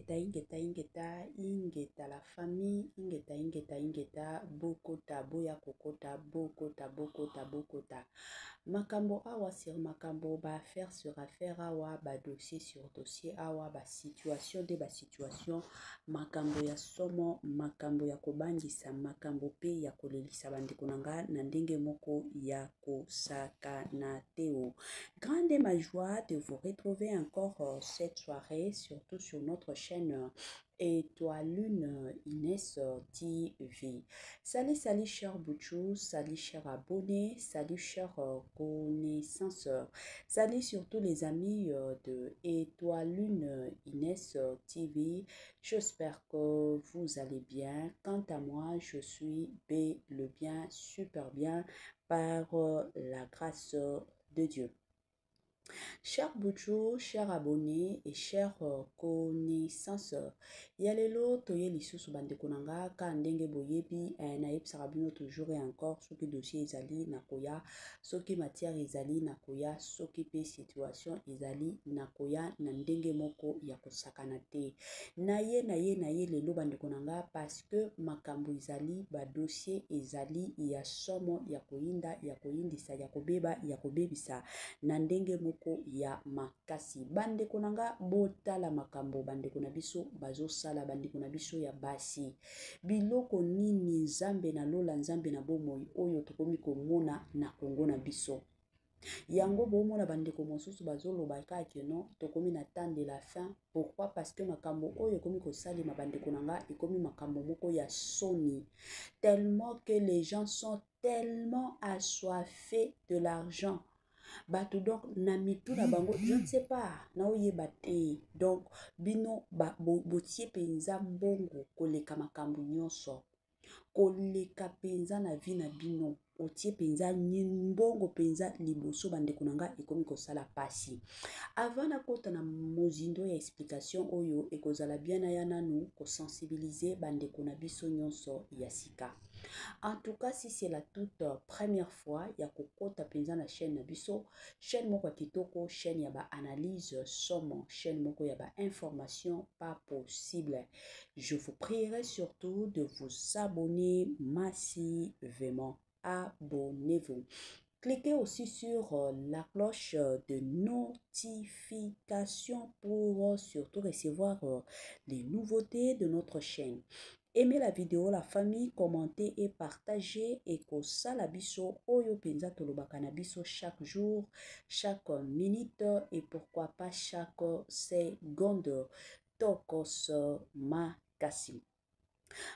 ingeta la famille, ingeta, bokota, boya kokota, bokota. Makambo awa sur makambo, ba affaire sur affaire awa, ba dossier sur dossier awa, ba situation de ba situation, makambo ya somo, makambo ya kobangisa, makambo pe ya kolelisa bandeko nanga na ndenge moko ya kosakana teo. Grande ma joie de vous retrouver encore cette soirée, surtout sur notre chaîne Étoile Lune Inès TV. Salut, salut, cher Bouchou, salut, cher abonnés, salut, cher connaisseurs, salut surtout les amis de Étoile Lune Inès TV. J'espère que vous allez bien. Quant à moi, je suis le bien, super bien, par la grâce de Dieu. Chers Bouchou, chers abonnés et chers connaissances, yalelo toye lisusu bandeko nanga ka ndenge boyebi na yebisaka bino toujours et encore soki dossier ezali nakoya, soki matière ezali nakoya, soki pe situation ezali nakoya na ndenge moko ya kosakana te. Naye lelo bandeko nanga parce que makambo ezali ba dossier ezali ya somo ya koyinda ya koyindisa ya kobeba ya kobebisa na ndenge moko ya makasi. Bandeko nanga botala makambo bandeko na biso bazo sala bandeko na biso ya basi. Biloko nini nzambe na lola nzambe na bomoi oyo tokomi komona na Kongo na biso. Yango bomona bandeko mosusu bazo loba kake no tokomi na temps de la fin. Pourquoi? Parce que makambo oyo komi kosali mabandeko nanga ekomi makambo moko ya soni. Tellement que les gens sont tellement assoiffés de l'argent. Bato donc na mitu na bango je ne sais pas na oye bate donc bino botie penza mbongo koleka makambo nyonso koleka penza na vie na bino otie penza mbongo penza liboso bandeko nanga ekomi kosala pasi. Avant na kota na mozindo ya explication oyo ekozala bien na ya nanu ko sensibiliser bandeko na biso nyonso ya sika. En tout cas, si c'est la toute première fois, il y a kokota penza na chaîne na biso, chaîne moko kitoko, chaîne ya ba analyse somme, chaîne moko ya ba information pas possible. Je vous prierai surtout de vous abonner massivement. Abonnez-vous. Cliquez aussi sur la cloche de notification pour surtout recevoir les nouveautés de notre chaîne. Aimez la vidéo, la famille, commentez et partagez et que ça la biso oyo penza tolobaka na biso chaque jour, chaque minute et pourquoi pas chaque seconde. Tokos makasi.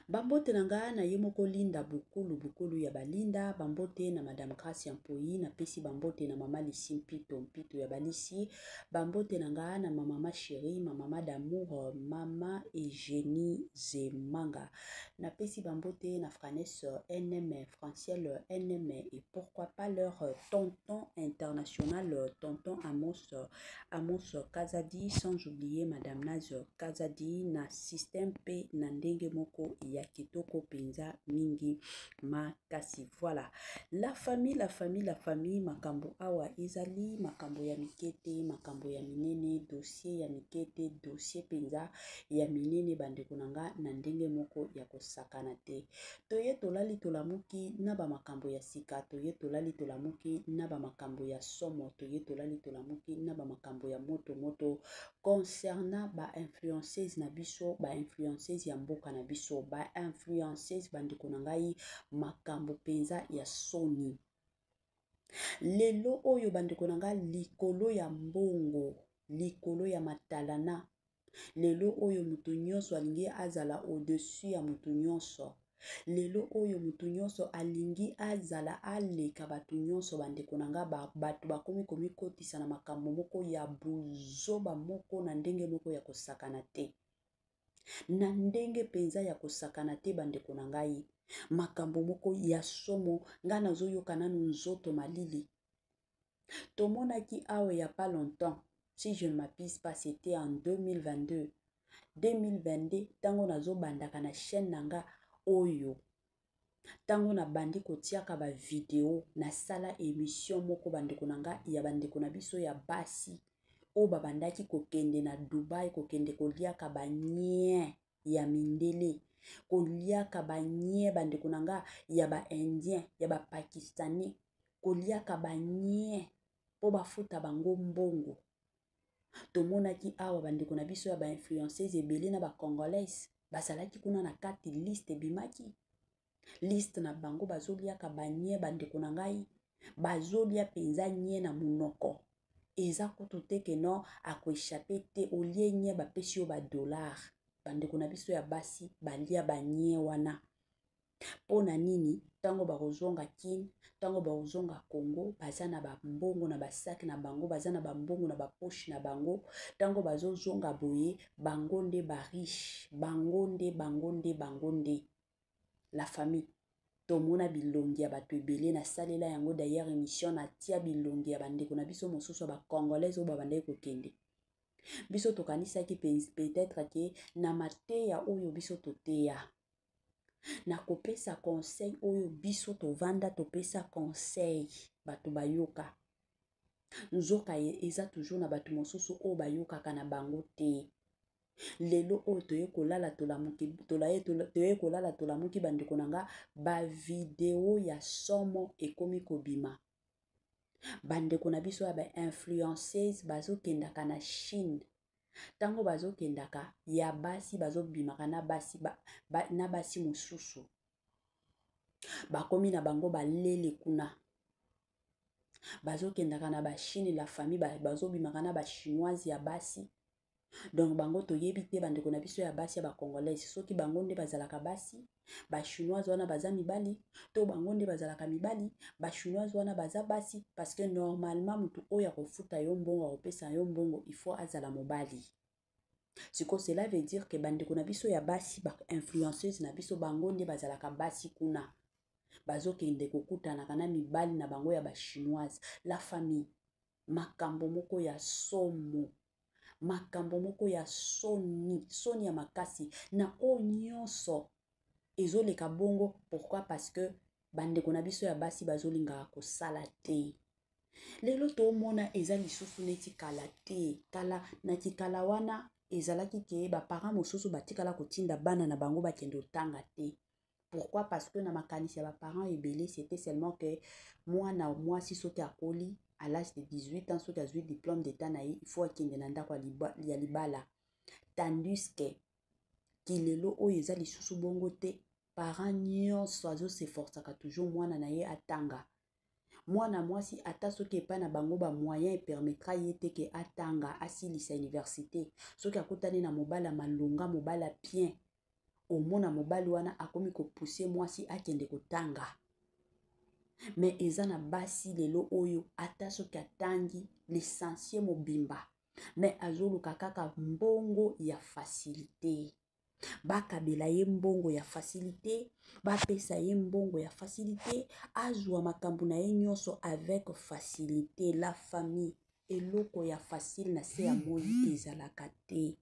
Bambote nanga na yemoko linda bukulu ya balinda, bambote na Madame Gracia Mpoyi, na pesi bambote na Mama Lisi Mpito ya balisi, bambote nanga na mama chérie, mama d'amour, Mama Eugénie Zemanga, na pesi bambote na Franesse NM, Franciel NM et pourquoi pas leur tonton international, tonton Amos Kazadi, sans oublier Madame Naz Kazadi, na système P na ndenge moko ya kitoko penza mingi makasi. Voilà, la famille, makambo awa ezali makambo ya mikete, makambo ya minene, dossier ya mikete, dossier penza ya minene bandeko nanga na ndenge moko ya kosakana te. Toye tolali tolamuki na ba makambo ya sika, toye tolali tolamuki na ba makambo ya somo, toye tolali tolamuki na ba makambo ya moto concernant ba influenceuse na biso, ba influenceuse ya mboka na biso, ba influenceuse bandeko nangai makambo penza ya soni. Lelo oyo bandeko nanga likolo ya mbongo, likolo ya matalana, lelo oyo mutu nyonso alingi azala au-dessus ya mutu nyonso. Lelo oyo mutu nyonso alingi azala aleka batu nyonso bandeko nanga batu bakomi komikotisa na makambo moko ya buzoba moko na ndenge moko ya kosakana te. Na ndenge penza ya kosakana te bandeko nangai. Makambo moko ya somo nga nazoyoka nanu nzoto malili. Tomonaki awe ya pas longtemps. Si je ne m'abuse pas, c'était en 2022. 2022, tango nazo bandaka na chaîne nanga oyo. Tango na bandi kotiaka ba video na sala émission moko bandeko nanga ya bandeko na biso ya basi. o babandaki kokende na Dubai kokende koliaka banye ya mindele koliaka banye bandeko na nga ya ba indien ya ba pakistanais koliaka banye po bafuta bango mbongo. Tomonaki awa bandeko na biso ya ba influenceuse ebele na ba congolaise bazalaki kuna na kati liste bimaki liste na bango bazoliaka banye bandeko na ngai bazolia penza nye na munoko eza kutu te ke non akoéchappe te olie nye bapesi yo ba dollar bandeko na biso ya basi balia banye wana pona nini tango bakozonga kin tango bakozonga Congo baza na bambongo na basaki na bango baza na bambongo na bapoche na bango tango bazozonga boye bango nde bariche bango nde la famille tomona bilongi ya bato ebele na salela yango d'ailleurs émission na tia bilongi ya bandeko na biso mosusu ba congolaise o babandaki kokende biso tokanisaki peut-être ke na mateya oyo biso toteya na kopesa conseil oyo biso tovanda topesa conseil bato bayoka nzoka eza toujours na bato mosusu oyo bayokaka na bango te lelo oyo toye kolala tolamuki bandeko na nga ba video ya somo ekomi kobima bandeko na biso ya ba influenceuse bazokendaka na Chine tango bazokendaka ya basi bazobimaka na basi na basi mosusu bakomi na bango balele kuna bazokendaka na ba Chine la famille bazobimaka na ba chinoise ya basi donc bango toyebi te bandeko na biso ya basi ya ba congolaise soki bango nde bazalaka basi ba chinoise wana baza mibali to bango nde bazalaka mibali ba chinoise wana baza basi parce que normalement mutu oyo akofuta yo mbongo akopesa yo mbongo il faut azala mobali siko cela veut dire que bandeko na biso ya basi ba influenceuse na biso bango nde bazalaka basi kuna bazokende kokutanaka na mibali na bango ya ba chinoise la famille makambo moko ya somo makambo moko ya soni ya makasi na o nyonso ezoleka bongo pourquoi parce que bandeko na biso ya basi bazolingaka kosala te lelo tomona eza lisusu neti kala te kala na kikala wana ezalaki ke baparent mosusu batikala kotinda bana na bango bakende otanga te pourquoi parce que na makanisi ya baparent ebele c'était seulement que mwana mwasi soki akoli à l'âge de 18 ans soki azwi diplôme d'état na ye il faut akende na ndako ya libala tandis que kilelo oyo eza lisusu bongo te parent nyonso azoseforçaka toujours mwana na ye atanga mwana mwasi ata soki epai na bango bamoyen epermettra ye te ke atanga asilisa université soki akutani na mobala malonga mobala bien omona mobali wana akomi kopousse mwasi akende kotanga mais eza na basi lelo oyo ata soki atangi licencié mobimba mais azoluka kaka mbongo ya facilité bakabela ye mbongo ya facilité bapesa ye mbongo ya facilité azwa makambo na ye nyonso avec facilité la famille eloko ya facile na se ya moi ezalaka te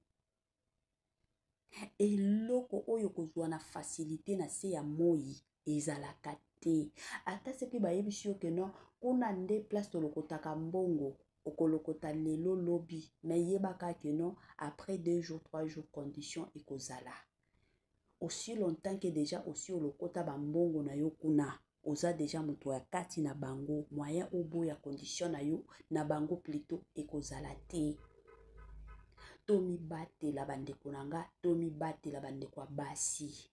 eloko oyo kozwa na facilité na se ya moi ezalaka te ata soki bayebisi yo ke non kuna nde place tolokotaka mbongo okolokota lelo lobi mais yebaka ke non après 2 jours 3 jours condition ekozala aussi longtemps que déjà aussi olokota bambongo na yo kuna oza déjà moto ya kati na bango moyen oboya condition na yo na bango plutôt ekozala te tomibatela bandeko na nga tomibatela bandeko ya basi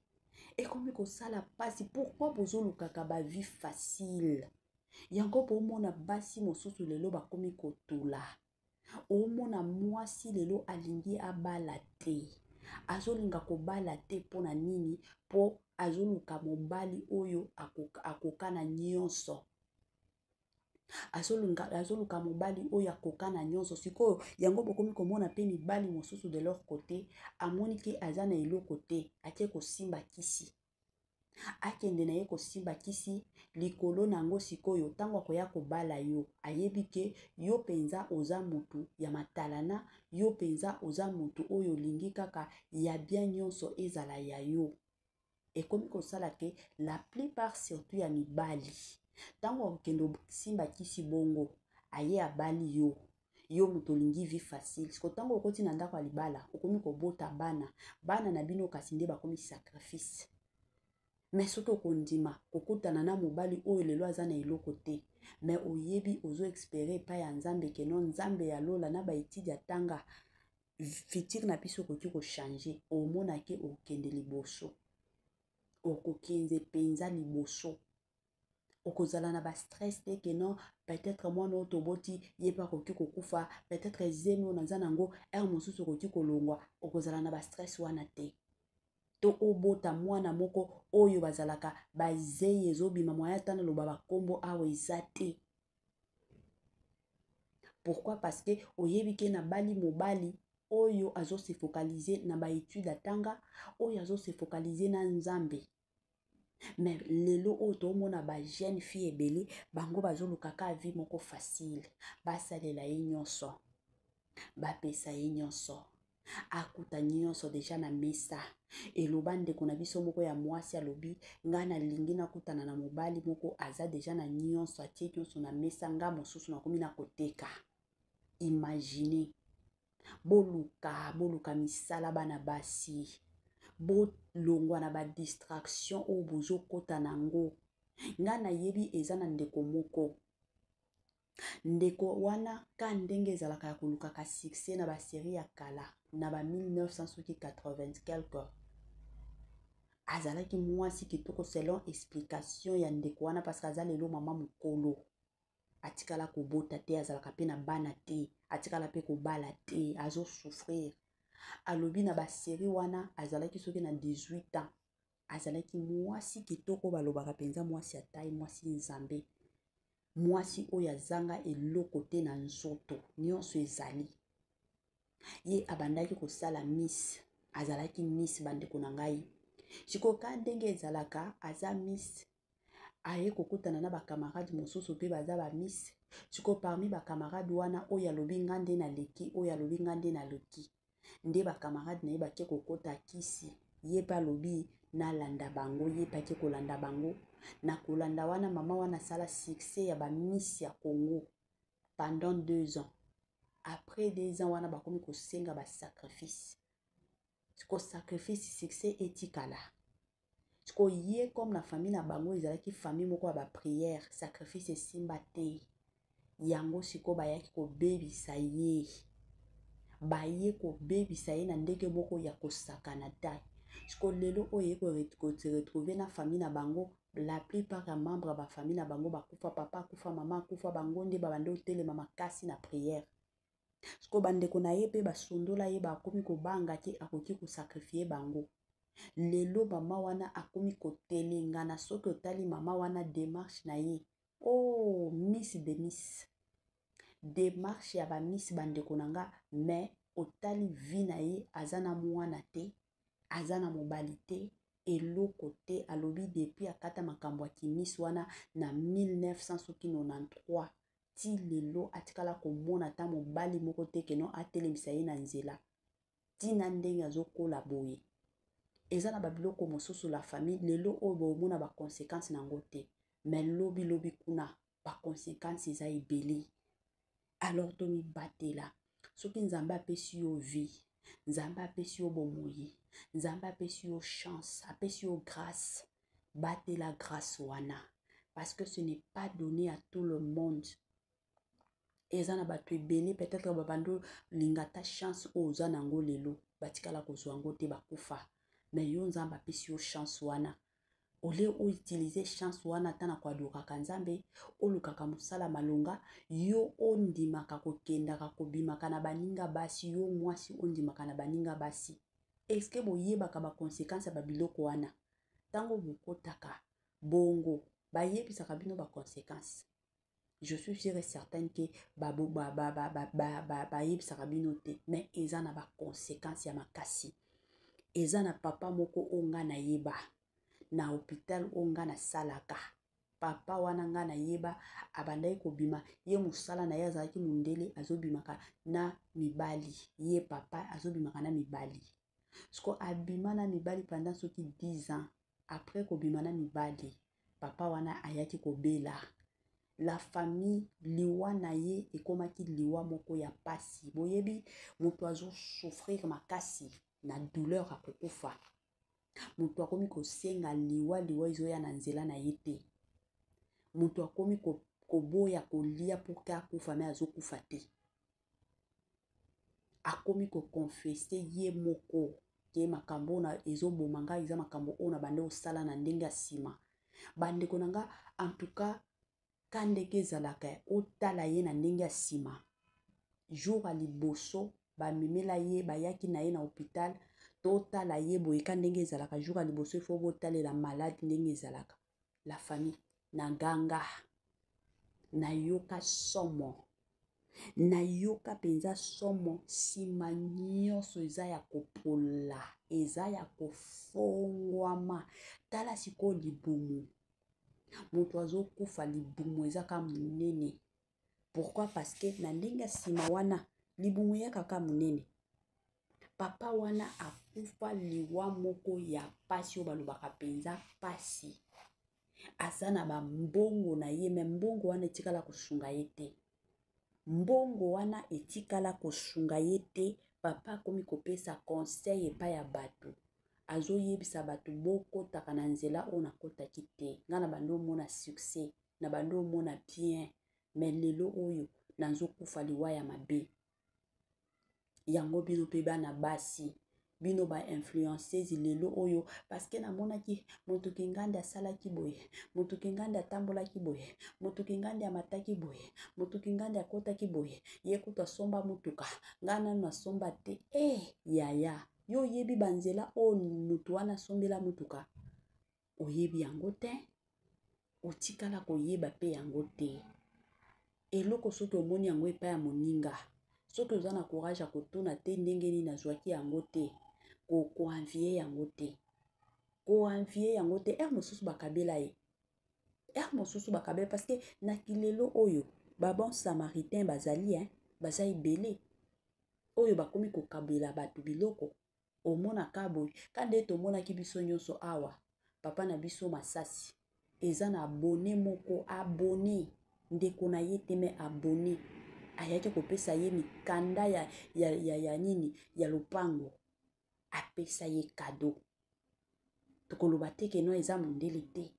ekomi kosala pasi pourquoi bozolukaka ba vie facile yango bomona basi mosusu lelo bakomi kotula omona mwasi lelo alingi abala te azolinga kobala te mpona nini po azoluka mobali oyo akokana nyonso azoluka mobali oyo akokana nyonso sikoyo yango bokomi komona pe mibali mosusu de leur côté amoni ke aza na eloko te ake kosimba kisi akende na ye kosimba kisi likolo nango sikoyo ntango akoya kobala yo ayebi ke yo penza oza mutu ya matalana yo penza oza mutu oyo olingi kaka ya bien nyonso ezala ya yo ekomi kosala ke la plupart surtout ya mibali ntango akokende osimba kisi bongo aye abali yo yo moto olingi vie facile siko ntango okoti na ndako ya libala okomi kobota bana na bino kasi nde bakomi sacrifice. Mais soki okondima kokutana na mobali oyo lelo aza na eloko te mais oyebi ozo espérer epai ya nzambe keno nzambe ya lola na baetidi atanga futur na biso okoki kochange, omonake okende liboso, okokenze penza liboso, okozala na ba stress te keno peut-être mwana oyo toboti ye pa akoki kokufa, peut-être zemi oyo naza nango ere mosusu okoki kolongwa, okozala na ba stress wana te. To obota mwana moko oyo bazalaka bazei ezobima moya tana loba bakombo awa eza te. Pourquoi? Parce que oyebi ke na bali mobali oyo azo se focaliser na ba étude atanga, oyo azo se focaliser na nzambe. Mais lelo oyo tomona ba jeune fille ebele bango bazoluka ka vie moko facile, basalela ye nyonso, bapesa ye nyonso, akuta nyonso deja na mesa. Eloba ndeko na biso moko ya mwasi alobi nga nalingi nakutana na mobali moko aza deja na nyonso, atie nyonso na mesa, nga mosusu nakomi na koteka. Imaginez, boluka misala bana basi, bolongwa na ba distraction oyo bozo kota nango. Nga nayebi eza na ndeko moko, ndeko wana ka ndenge ezalaka ya koluka ka succès na ba série ya kala na ba 1980 quelque, azalaki mwasi kitoko selon explication ya ndeko wana parce que aza lelo mama mokolo. Atikala kobota te, azalaka pe na bana te, atikala pe kobala te, azo souffrir. Alobi na ba série wana azalaki soki na 18 ans, azalaki mwasi kitoko balobaka penza mwasi ya taille, mwasi nzambe, mwasi oyo azanga eloko te na nzoto nyonso ezali. Ye abandaki kosala miss, azalaki miss bandeko na ngai. Sikoka ndenge ezalaka aza miss, aye kokutana na ba camarade mosusu pe baza ba miss. Siko parmi ba camarade wana oyo alobi ngande na leki, oyo alobi ngande na loki, nde ba camarade na ye bakie kokota kisi. Ye pa lobi na landa bango, ye pa ke kolanda bango. Na kolanda wana mama wana sala succès ya ba miss ya Congo pendant 2 ans. Après 2 ans wana bakomi kosenga ba sacrifice. Siko sacrifice succès etikala. Siko ye comme na famille na bango ezalaki famille moko ya ba prière, sacrifice esimba te. Yango siko bayaki kobebisa ye. Baye kobebisa ye na ndenge moko ya kosakana ta. Siko lelo oye ko se retrouver na famille na bango, la plupart ya membre ba famille na bango bakufa, papa kufa, mama kufa, bango nde babande otelema makasi na prière. Siko bandeko na ye pe basondola ye bakomi kobanga ke akoki kosakrifie bango. Lelo mama wana akomi kotelenga na soki otali mama wana démarche na ye. Oh, miss de miss. Démarche ya ba miss bandeko nanga, mais otali vie na ye azana mwana te, azana mobali te, eloko te. Alobi depuis akata makambo ya miss wana na 1993 ti lelo atikala komona ta mobali moko te keno atelemisa ye na nzela. Tina ndenge azokola boye. Eza na babiloko mosusu la famille lelo oyo bomona ba conséquences nango te, mais lobi kuna ba conséquences eza ebele. Alors tomi batela. Soki nzambe apesi yo vie, nzambe apesi yo bomoi, nzambe apesi yo chance, apesi yo grâce, batela grâce wana, parce que ce n'est pas donné à tout le monde. Eza na bato ebele peut-être babando lingata chance oza nango lelo, batikala kozwa ngo te bakufa. Mais yo nzambe apesi yo chance wana. Ole o utiliser chance wana tana kwa dokaka nzambe, olukaka musala malonga, yo ondimaka kokendaka kobimaka na baninga basi, yo mwasi ondimaka na baninga basi. Est-ce que boyebaka ba conséquences ya babiloko wana? Tango bokotaka bongo, bayebisaka bino ba conséquences. Je suis sûre et certaine que bayebisaka bino te, mais eza na ba conséquences ya makasi. Eza na papa moko onga na yeba na hôpital onga na salaka. Papa wana nga na yeba abandai kobima, ye musala na ye azalaki mundele azobimaka na mibali. Ye papa azobimaka na mibali. Sko abima na mibali pendant soki 10 ans. Après kobima na mibali, papa wana ayaki kobela. la famille liwa na ye ekomaki liwa moko ya pasi. Boyebi moto azo souffrir makasi na douleur akokufa. Moto akomi kosenga liwa izoya na nzela na ye te. Moto akomi koboya kolia pour ka kufa me azokufa te. Akomi kokonfese ye moko ke makambo na ezoboma nga eza makambo ona bande osala na ndenge ya sima. Bandeko na nga en tout cas kandeke ezalaka otala ye na ndenge ya sima. Jour a liboso bamemela ye bayaki na ye na hôpital totala ye boye ka ndenge ezalaka. Jour a liboso il faut botalela malade ndenge ezalaka. La famille na ganga na yoka somo. Na yoka penza somo sima nyonso eza ya kopola, eza ya kofongwama. Tala siko libumu. Moto azokufa libumu eza ka munene. Pourquoi? Parce que na ndenge sima wana libumu ya kaka munene. Papa wana akufa liwa moko ya pasi o balobaka penza pasi. Asana ba mbongo na ye me mbongo wana etikala kosunga ye te. Mbongo wana etikala kosunga ye te. Papa akomi kopesa conseil epai ya bato. Azo yebisa bato bokotaka na nzela o nakotaki te. Nga na bando mona succès, na bando mona bien. Mais lelo oyo nanzo kufa liwa ya mabe. Yango bino pe bana basi. Bino ba influenceuse lelo oyo parce que na mona ki moto kinganda sala ki boye, moto kinganda tambola ki boye, moto kinganda mataki boye, moto kinganda kota ki boye, ye kuta somba mutuka, ngana na somba te. Yaya, yo yebi banzela o mutu wana sombela mutuka. Oyebi yango te, otikala koyeba pe yango te. Eloko soki omoni yango epai ya moninga, soki oza na courage akotuna te ndenge nini nazwaki yango te, ko envier yango te. Ko envier yango te. Mosusu bakabela ye. Mosusu bakabela parce que na kilelo oyo ba bon samaritain bazali baza ebele. Oyo bakomi kokabela bato biloko. Omona kabo kande tomona ki biso nyonso awa. Papa na biso Masasi eza na abonné moko abonné ndeko na ye te me abonné. Ayaki kopesa ye mikanda ya nini ya lopango. Apesa ye cadeau. Tokoloba te ke no eza mondele te.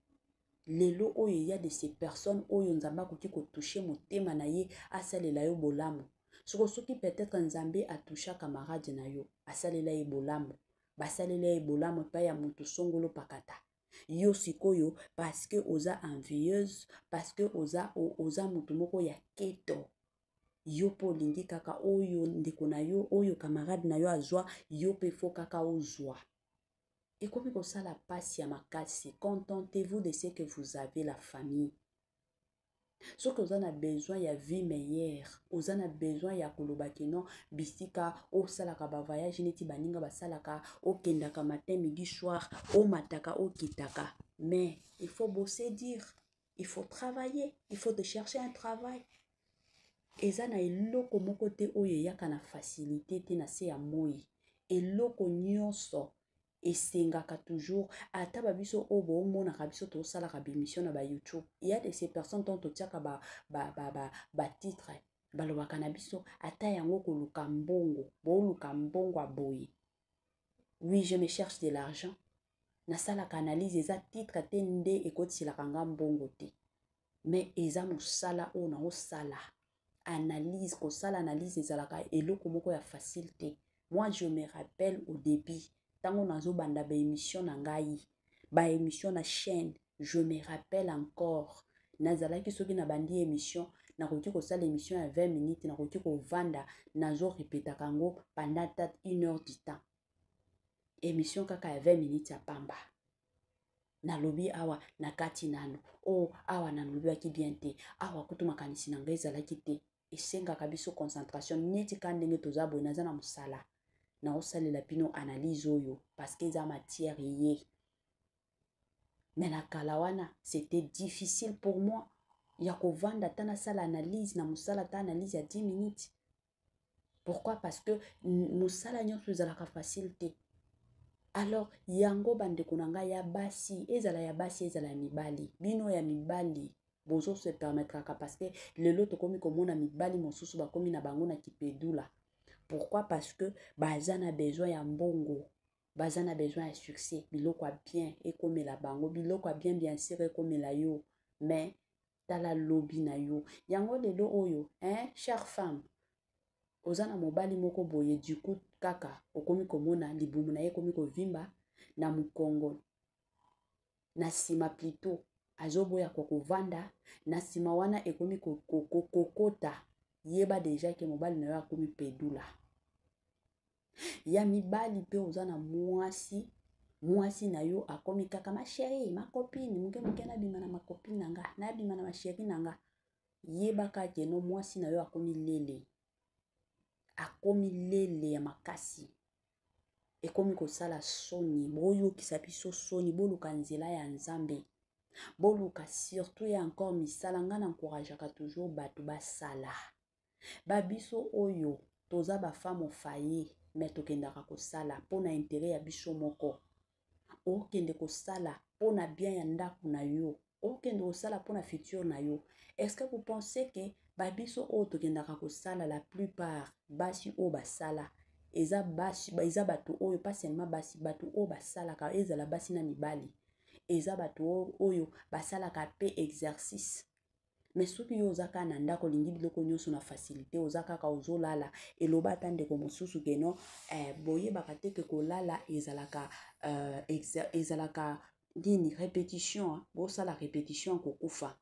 Lelo oyo ya de ces personnes oyo nzamba koki ko toucher motema na ye asalela yo bolamu. Soki peut-être nzambe a touché camarade na yo asalela ye bolamu. Basalela ye bolamu pa ya mutu songolo pakata. Yo sikoyo parce que oza envieuse, parce que oza mutu moko ya keto. Yo po lingi kaka oyo ndeko na yo oyo camarade na yo azwa yo pe fo kaka ozwa. Et comme ko sala pasi ya makasi, contentez-vous de ce que vous avez la famille. Ce que vous avez besoin ya vie meilleure, vous avez besoin ya kolobaki non bisika o salaka ba voyage neti baninga ba salaka o kendaka matin midi soir o mataka o kitaka. Mais il faut bosser dire, il faut travailler, il faut te chercher un travail. Eza na eloko moko te oyo yaka na facilité te na se ya moi. Eloko nyonso esengaka toujours ata babiso obo mona kabiso to sala ka bémission na ba YouTube. Il y a de ces personnes dont tiaka ba titre balobaka na biso ata yango ko luka mbongo, bo luka mbongo aboyi. Oui, je me cherche de l'argent. Na sala ka analyse eza titre te nde ekotila kanga mbongo te. Mais eza musala o na o sala. Analyse, ko sala analyse ezalaka eloko moko ya facilité. Moi je me rappelle au début tango nazo banda ba émission na ngai, ba émission na chaîne, je me rappelle encore nazalaki soki na bandi émission na koki ko sala émission ya 20 minutes na koki ko vanda nazo répéter kango pendant 1 heure du temps. Émission kaka ya 20 minutes ya pamba. Na lobi awa na kati nano. Oh awa na lobi aki bien te. Awa kutu makanisi na ngai ezalaki te. Esenga kabiso concentration neti kandenge tozabo naza na musala. Na osalela pino analyse oyo parce que eza matière yé. Mais na kalawana c'était difficile pour moi. Ya ko vanda tana sala analyse na musala ta analyse ya 10 minutes. Pourquoi? Parce que musala nyonso ezalaka facilité. Alors yango bandeko nanga ya basi ezala ya basi ezala ya mibali. Bino ya mibali bozo se permettra parce que lelo tokomi komona mibali mosusu bakomi na bango na kipedula. Pourquoi? Parce que baza na besoin ya mbongo, baza na besoin ya succès, biloko a bien ekomela bango, biloko a bien sûr ekomela yo, mais tala lobi na yo. Yango lelo oyo, chère femme, ozana mobali moko boye du coup kaka okomi komona libumu na ye komi kovimba na mukongo, na sima plutôt azoboya kokovanda, na sima wana ekomi kokota, yeba deja ke mobali na yo akomi pedula. Ya mibali pe ozana mwasi na yo akomi kaka ma chérie, ma copine, muke na bima na ma copine nanga, na bima na ma chérie nanga. Yeba kake no mwasi na yo akomi lele. Akomi lele ya makasi. Ekomi kosala soni, boyo kisabiso soni, boluka nzela ya nzambe. Boluka surtout ya encore misala nga na encourageaka toujours batu basala. Babiso oyo toza ba femme au foyer, mais tokendaka kosala pona intérêt ya biso moko. Okende kosala pona bien ya ndako na yo. Okende kosala pona futur na yo. Est-ce que vous pensez que babiso oyo tokendaka kosala la plupart basi o basala eza basi eza batu oyo pas seulement basi batu o basala ka ezala basi na mibali eza batu oyo basala ka pe exercice. Mais soki yo ozaka na ndako lingi biloko nyonso na facilité ozaka ka ozolala eloba tande ko mosusu ke no boye bakate ke kolala ezalaka dini répétition bo sala répétition ko kufa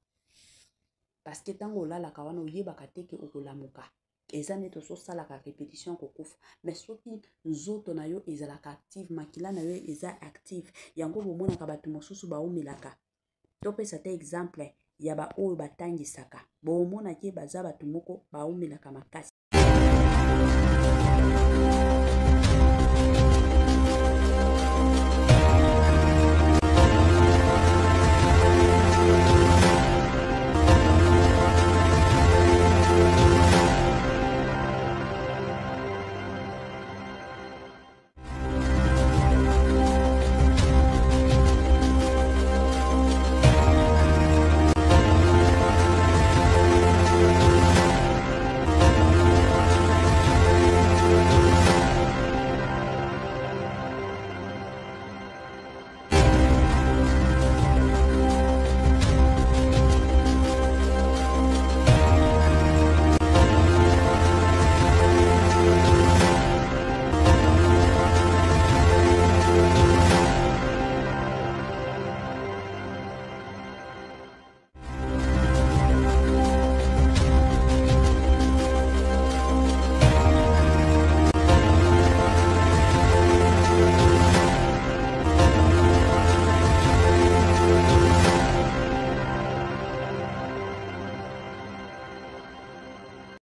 parce que tango olala ka wana oyebaka te ke okolamuka eza neto so sala ka répétition ko kufa. Mais soki nzoto na yo ezalaka active, makila na yo eza active, yango bomonaka batu mosusu baomelaka. Topesa te exemple ya ba oyo batangisaka bomona ke baza batu moko baomelaka makasi.